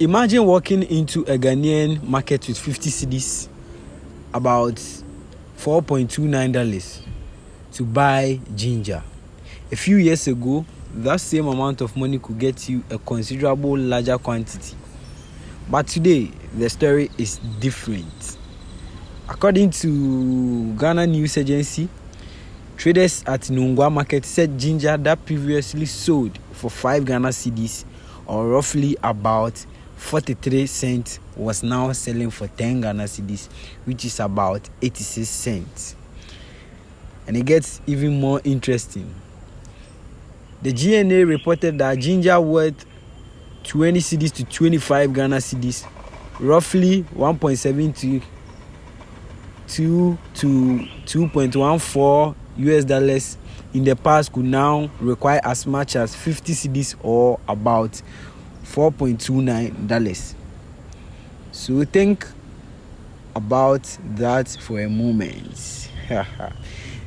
Imagine walking into a Ghanaian market with 50 cedis, about $4.29 to buy ginger. A few years ago, that same amount of money could get you a considerable larger quantity. But today, the story is different. According to Ghana News Agency, traders at Nungwa Market said ginger that previously sold for 5 Ghana cedis, or roughly about 43 cents, was now selling for 10 Ghana cedis, which is about 86 cents. And it gets even more interesting. The GNA reported that ginger worth 20 cedis to 25 Ghana cedis, roughly 1.72 to 2.14 US dollars in the past, could now require as much as 50 cedis, or about $4.29. So think about that for a moment.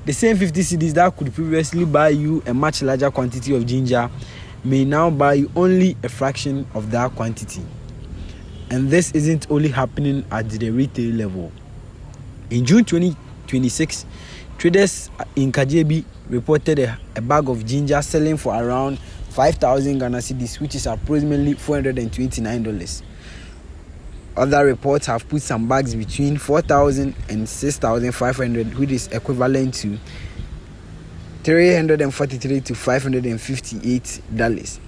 The same 50 cedis that could previously buy you a much larger quantity of ginger may now buy you only a fraction of that quantity. And this isn't only happening at the retail level. In June 2026, traders in Kajebi reported a bag of ginger selling for around 5,000 Ghana cedis, which is approximately $429. Other reports have put some bags between 4,000 and 6,500, which is equivalent to $343 to $558.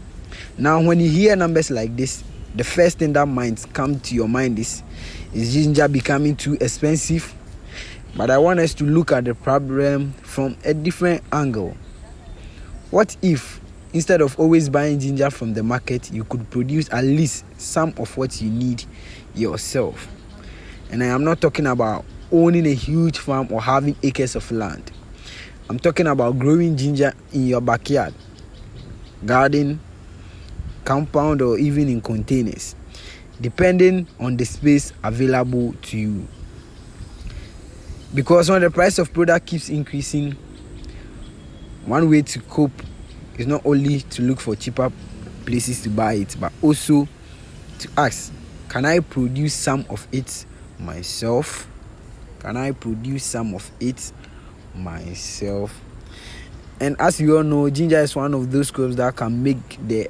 Now, when you hear numbers like this, the first thing that might come to your mind is ginger becoming too expensive? But I want us to look at the problem from a different angle. What if, instead of always buying ginger from the market, you could produce at least some of what you need yourself? And I am not talking about owning a huge farm or having acres of land. I'm talking about growing ginger in your backyard, garden, compound, or even in containers, depending on the space available to you. Because when the price of product keeps increasing, one way to cope is not only to look for cheaper places to buy it, but also to ask, can I produce some of it myself? Can I produce some of it myself? And as you all know, ginger is one of those crops that can make the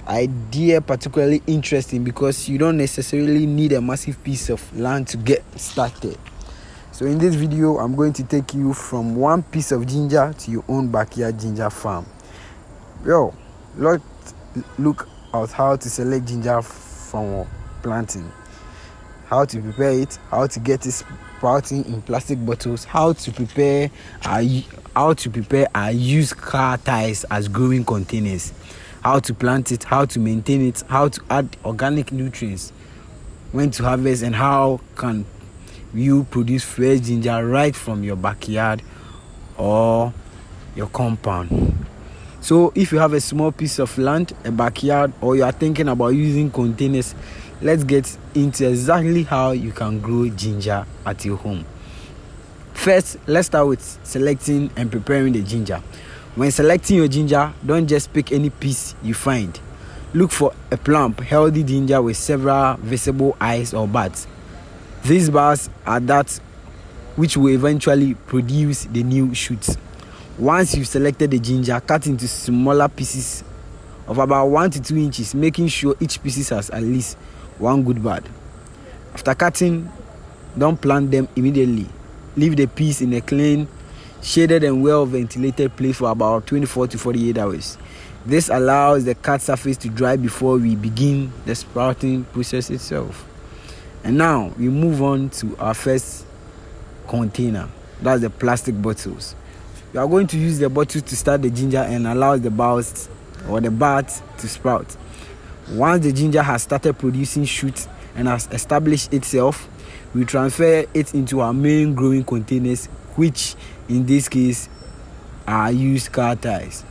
idea particularly interesting, because you don't necessarily need a massive piece of land to get started. So in this video, I'm going to take you from one piece of ginger to your own backyard ginger farm. Let's look at how to select ginger from planting, how to prepare it, how to get it sprouting in plastic bottles, how to prepare our used car tires as growing containers, how to plant it, how to maintain it, how to add organic nutrients, when to harvest, and how can you produce fresh ginger right from your backyard or your compound. So if you have a small piece of land, a backyard, or you are thinking about using containers, let's get into exactly how you can grow ginger at your home. First, let's start with selecting and preparing the ginger. When selecting your ginger, don't just pick any piece you find. Look for a plump, healthy ginger with several visible eyes or buds. These buds are that which will eventually produce the new shoots. Once you've selected the ginger, cut into smaller pieces of about 1 to 2 inches, making sure each piece has at least one good bud. After cutting, don't plant them immediately. Leave the piece in a clean, shaded and well-ventilated place for about 24 to 48 hours. This allows the cut surface to dry before we begin the sprouting process itself. And now we move on to our first container. That's the plastic bottles. We are going to use the bottles to start the ginger and allow the buds to sprout. Once the ginger has started producing shoots and has established itself, we transfer it into our main growing containers, which in this case are used car tires.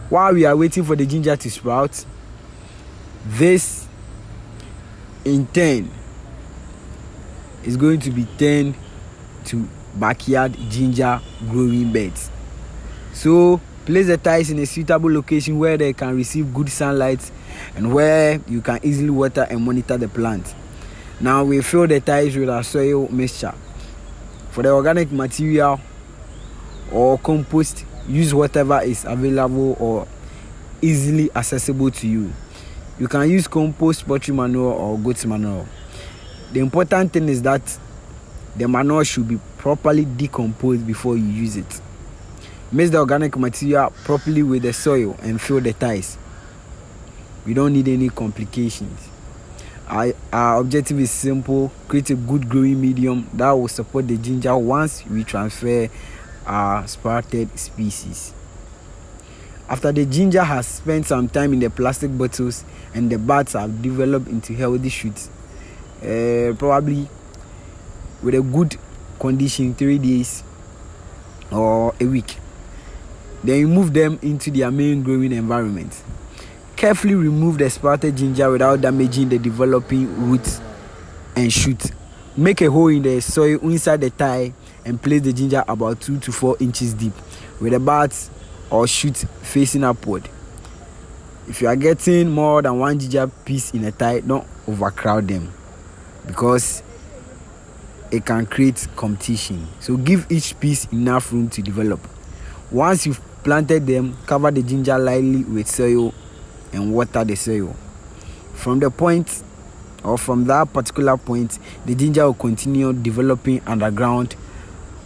While we are waiting for the ginger to sprout, this in turn is going to be turned to backyard ginger growing beds. So Place the ties in a suitable location where they can receive good sunlight and where you can easily water and monitor the plant. Now we fill the ties with our soil mixture. For the organic material or compost, use whatever is available or easily accessible to you. You can use compost, poultry manure or goat manure. The important thing is that the manure should be properly decomposed before you use it. Mix the organic material properly with the soil and fill the ties. We don't need any complications. Our objective is simple: create a good growing medium that will support the ginger once we transfer our sprouted species. After the ginger has spent some time in the plastic bottles and the buds have developed into healthy shoots, probably with a good condition, 3 days or a week, then you move them into their main growing environment. Carefully remove the sprouted ginger without damaging the developing roots and shoots. Make a hole in the soil inside the tie and place the ginger about 2 to 4 inches deep with the buds or shoots facing upward. If you are getting more than 1 ginger piece in a tie, don't overcrowd them because it can create competition. So give each piece enough room to develop. Once you've planted them, cover the ginger lightly with soil and water the soil. From that particular point, the ginger will continue developing underground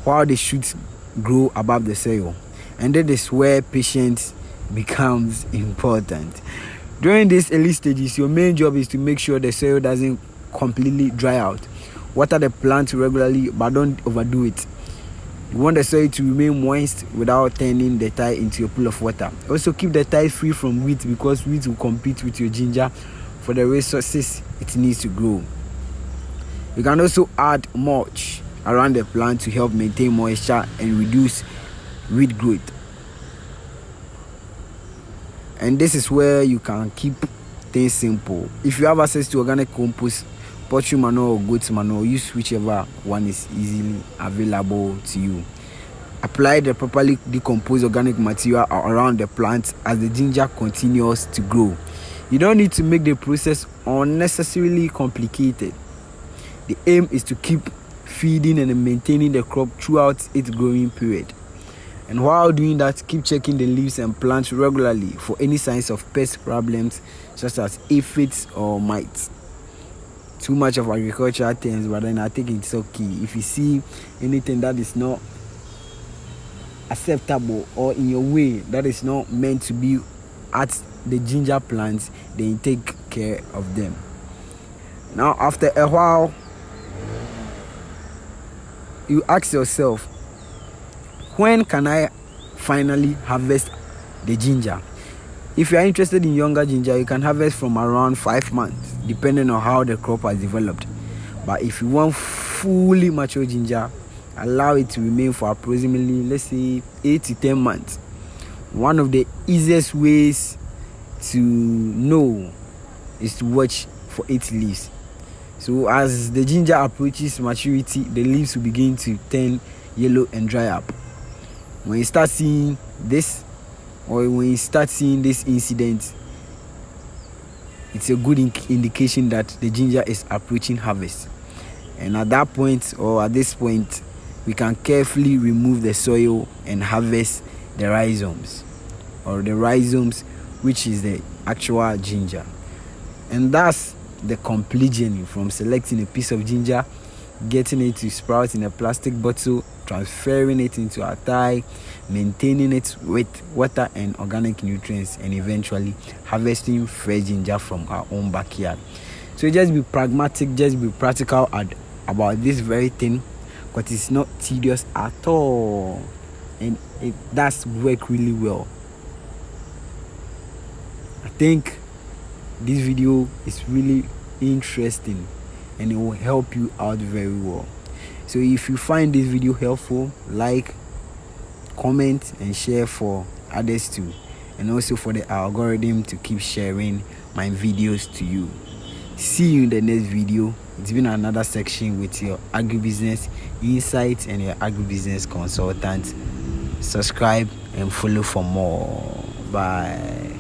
while the shoots grow above the soil. And that is where patience becomes important. During these early stages, your main job is to make sure the soil doesn't completely dry out. Water the plant regularly, but don't overdo it. You want the soil to remain moist without turning the tie into a pool of water. Also keep the tie free from weeds because weeds will compete with your ginger for the resources it needs to grow. You can also add mulch around the plant to help maintain moisture and reduce weed growth. And this is where you can keep things simple. If you have access to organic compost, poultry manure or goat manure, use whichever one is easily available to you. Apply the properly decomposed organic material around the plant as the ginger continues to grow. You don't need to make the process unnecessarily complicated. The aim is to keep feeding and maintaining the crop throughout its growing period. And while doing that, keep checking the leaves and plants regularly for any signs of pest problems such as aphids or mites. Too much of agricultural things, but then I think it's okay. If you see anything that is not acceptable or in your way that is not meant to be at the ginger plants, then take care of them. Now, after a while, you ask yourself, when can I finally harvest the ginger? If you are interested in younger ginger, you can harvest from around 5 months, depending on how the crop has developed. But if you want fully mature ginger, allow it to remain for approximately, let's say, 8 to 10 months. One of the easiest ways to know is to watch for its leaves. So as the ginger approaches maturity, the leaves will begin to turn yellow and dry up. When you start seeing this, or when you start seeing this incident, it's a good indication that the ginger is approaching harvest. And at that point, or at this point, we can carefully remove the soil and harvest the rhizomes, which is the actual ginger. And that's the complete journey from selecting a piece of ginger, getting it to sprout in a plastic bottle, transferring it into a tie, maintaining it with water and organic nutrients, and eventually harvesting fresh ginger from our own backyard. So just be pragmatic, just be practical about this very thing, because it's not tedious at all, and it does work really well. I think this video is really interesting and it will help you out very well. So if you find this video helpful, like, comment and share for others too, and also for the algorithm to keep sharing my videos to you. See you in the next video. It's been another section with your agribusiness insights and your agribusiness consultant. Subscribe and follow for more. Bye.